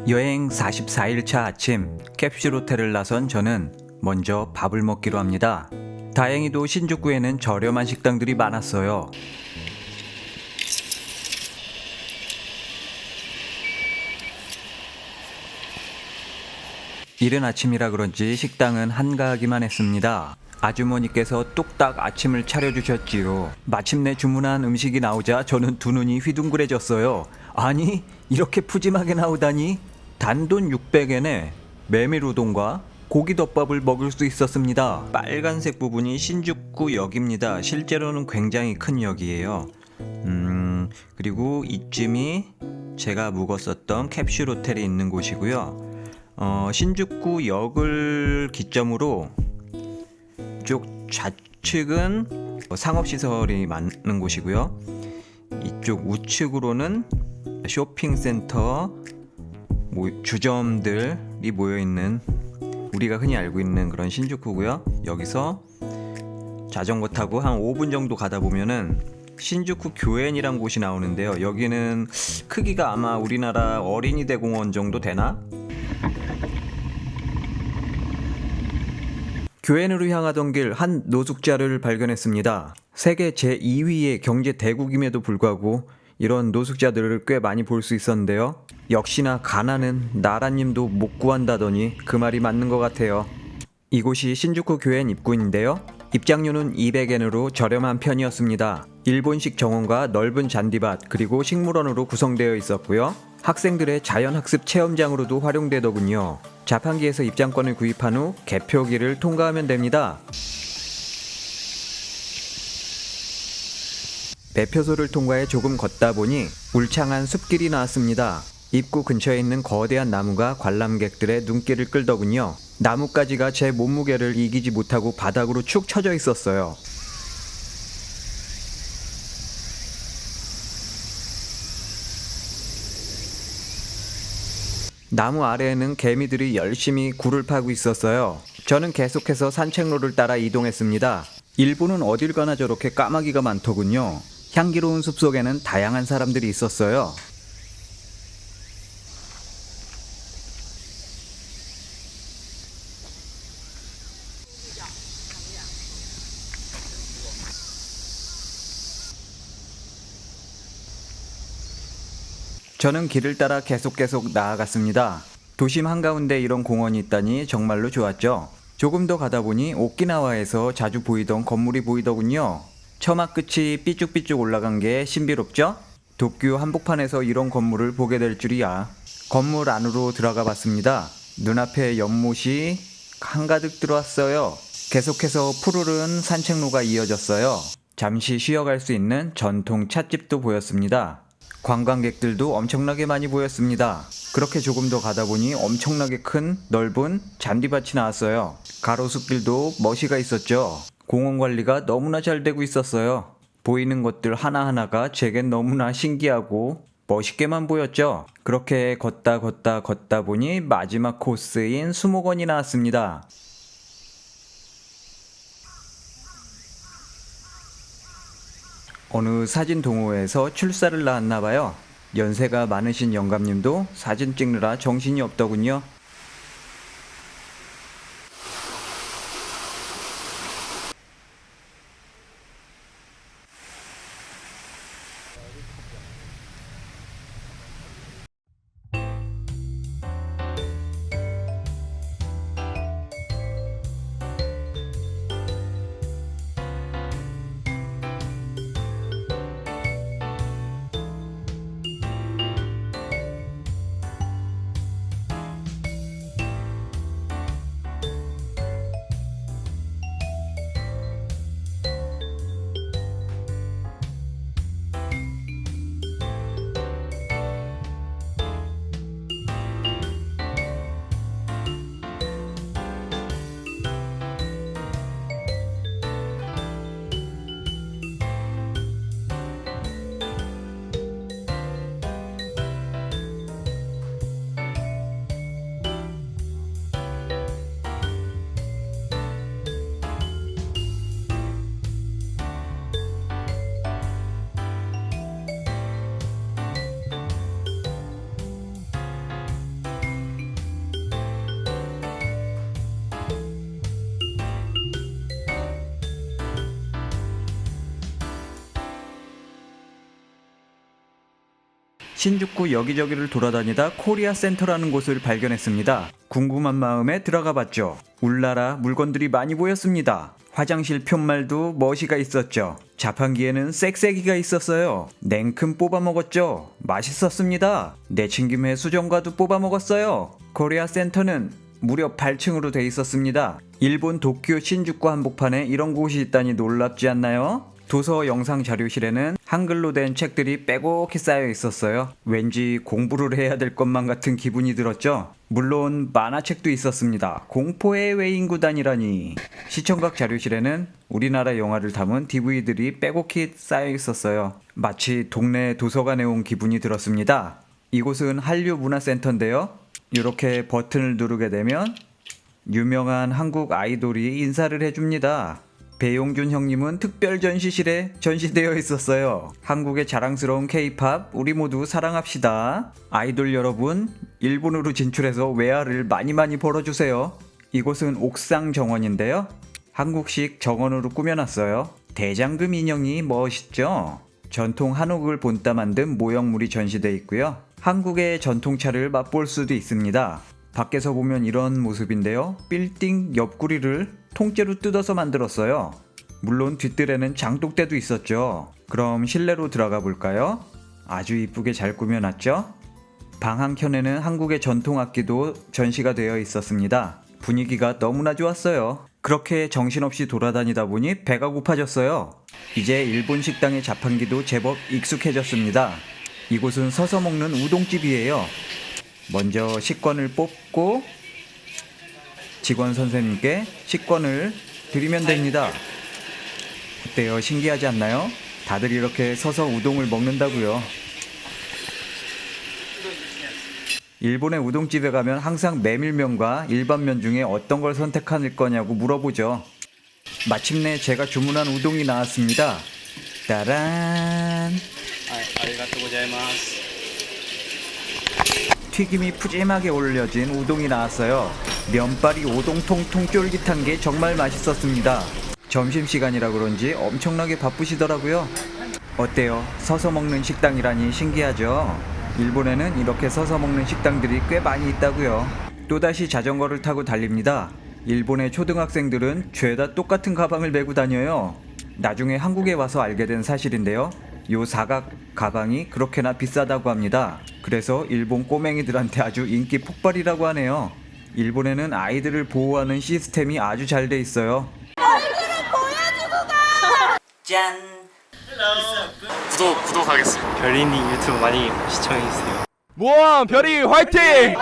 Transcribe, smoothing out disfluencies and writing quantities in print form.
여행 44일차 아침 캡슐 호텔을 나선 저는 먼저 밥을 먹기로 합니다. 다행히도 신주쿠에는 저렴한 식당들이 많았어요. 이른 아침이라 그런지 식당은 한가하기만 했습니다. 아주머니께서 뚝딱 아침을 차려주셨지요. 마침내 주문한 음식이 나오자 저는 두 눈이 휘둥그레졌어요. 아니, 이렇게 푸짐하게 나오다니? 단돈 600엔에 메밀우동과 고기덮밥을 먹을 수 있었습니다. 빨간색 부분이 신주쿠역입니다. 실제로는 굉장히 큰 역이에요. 그리고 이쯤이 제가 묵었었던 캡슐 호텔이 있는 곳이고요. 신주쿠역을 기점으로 이쪽 좌측은 상업시설이 많은 곳이고요. 이쪽 우측으로는 쇼핑센터, 주점들이 모여있는, 우리가 흔히 알고 있는 그런 신주쿠고요. 여기서 자전거 타고 한 5분 정도 가다 보면은 신주쿠 교엔이란 곳이 나오는데요. 여기는 크기가 아마 우리나라 어린이 대공원 정도 되나? 교엔으로 향하던 길 한 노숙자를 발견했습니다. 세계 제2위의 경제 대국임에도 불구하고 이런 노숙자들을 꽤 많이 볼 수 있었는데요. 역시나 가난은 나라님도 못 구한다더니 그 말이 맞는 것 같아요. 이곳이 신주쿠 교엔 입구인데요. 입장료는 200엔으로 저렴한 편이었습니다. 일본식 정원과 넓은 잔디밭 그리고 식물원으로 구성되어 있었고요. 학생들의 자연학습 체험장으로도 활용되더군요. 자판기에서 입장권을 구입한 후 개표기를 통과하면 됩니다. 매표소를 통과해 조금 걷다 보니 울창한 숲길이 나왔습니다. 입구 근처에 있는 거대한 나무가 관람객들의 눈길을 끌더군요. 나뭇가지가 제 몸무게를 이기지 못하고 바닥으로 축 처져 있었어요. 나무 아래에는 개미들이 열심히 굴을 파고 있었어요. 저는 계속해서 산책로를 따라 이동했습니다. 일본은 어딜 가나 저렇게 까마귀가 많더군요. 향기로운 숲속에는 다양한 사람들이 있었어요. 저는 길을 따라 계속 나아갔습니다. 도심 한가운데 이런 공원이 있다니 정말로 좋았죠. 조금 더 가다 보니 오키나와에서 자주 보이던 건물이 보이더군요. 처마 끝이 삐쭉삐쭉 올라간 게 신비롭죠? 도쿄 한복판에서 이런 건물을 보게 될 줄이야. 건물 안으로 들어가 봤습니다. 눈앞에 연못이 한가득 들어왔어요. 계속해서 푸르른 산책로가 이어졌어요. 잠시 쉬어갈 수 있는 전통 찻집도 보였습니다. 관광객들도 엄청나게 많이 보였습니다. 그렇게 조금 더 가다 보니 엄청나게 큰 넓은 잔디밭이 나왔어요. 가로수길도 멋이가 있었죠. 공원 관리가 너무나 잘 되고 있었어요. 보이는 것들 하나하나가 제겐 너무나 신기하고 멋있게만 보였죠. 그렇게 걷다 보니 마지막 코스인 수목원이 나왔습니다. 어느 사진 동호회에서 출사를 나왔나봐요. 연세가 많으신 영감님도 사진 찍느라 정신이 없더군요. 신주쿠 여기저기를 돌아다니다 코리아 센터라는 곳을 발견했습니다. 궁금한 마음에 들어가 봤죠. 울라라, 물건들이 많이 보였습니다. 화장실 편말도 머시가 있었죠. 자판기에는 쌕쌕이가 있었어요. 냉큼 뽑아 먹었죠. 맛있었습니다. 내친김에 수정과도 뽑아 먹었어요. 코리아 센터는 무려 8층으로 돼 있었습니다. 일본 도쿄 신주쿠 한복판에 이런 곳이 있다니 놀랍지 않나요? 도서 영상 자료실에는 한글로 된 책들이 빼곡히 쌓여 있었어요. 왠지 공부를 해야 될 것만 같은 기분이 들었죠. 물론 만화책도 있었습니다. 공포의 외인구단이라니. 시청각 자료실에는 우리나라 영화를 담은 DVD들이 빼곡히 쌓여 있었어요. 마치 동네 도서관에 온 기분이 들었습니다. 이곳은 한류문화센터인데요. 이렇게 버튼을 누르게 되면 유명한 한국 아이돌이 인사를 해줍니다. 배용준 형님은 특별 전시실에 전시되어 있었어요. 한국의 자랑스러운 K-팝 우리 모두 사랑합시다. 아이돌 여러분, 일본으로 진출해서 외화를 많이 벌어주세요. 이곳은 옥상 정원인데요. 한국식 정원으로 꾸며놨어요. 대장금 인형이 멋있죠? 전통 한옥을 본따 만든 모형물이 전시되어 있고요. 한국의 전통차를 맛볼 수도 있습니다. 밖에서 보면 이런 모습인데요. 빌딩 옆구리를 통째로 뜯어서 만들었어요. 물론 뒷뜰에는 장독대도 있었죠. 그럼 실내로 들어가 볼까요? 아주 이쁘게 잘 꾸며놨죠? 방 한켠에는 한국의 전통 악기도 전시가 되어 있었습니다. 분위기가 너무나 좋았어요. 그렇게 정신없이 돌아다니다 보니 배가 고파졌어요. 이제 일본 식당의 자판기도 제법 익숙해졌습니다. 이곳은 서서 먹는 우동집이에요. 먼저 식권을 뽑고 직원 선생님께 식권을 드리면 됩니다. 어때요? 신기하지 않나요? 다들 이렇게 서서 우동을 먹는다고요. 일본의 우동집에 가면 항상 메밀면과 일반면 중에 어떤 걸 선택할 거냐고 물어보죠. 마침내 제가 주문한 우동이 나왔습니다. 따란! 튀김이 푸짐하게 올려진 우동이 나왔어요. 면발이 오동통통 쫄깃한 게 정말 맛있었습니다. 점심시간이라 그런지 엄청나게 바쁘시더라고요. 어때요? 서서 먹는 식당이라니 신기하죠? 일본에는 이렇게 서서 먹는 식당들이 꽤 많이 있다고요. 또다시 자전거를 타고 달립니다. 일본의 초등학생들은 죄다 똑같은 가방을 메고 다녀요. 나중에 한국에 와서 알게 된 사실인데요. 요 사각 가방이 그렇게나 비싸다고 합니다. 그래서 일본 꼬맹이들한테 아주 인기 폭발이라고 하네요. 일본에는 아이들을 보호하는 시스템이 아주 잘 돼 있어요. 얼굴을 보여주고 가! 짠! 구독하겠습니다. 별이님 유튜브 많이 시청해주세요. 모험 별이 화이팅!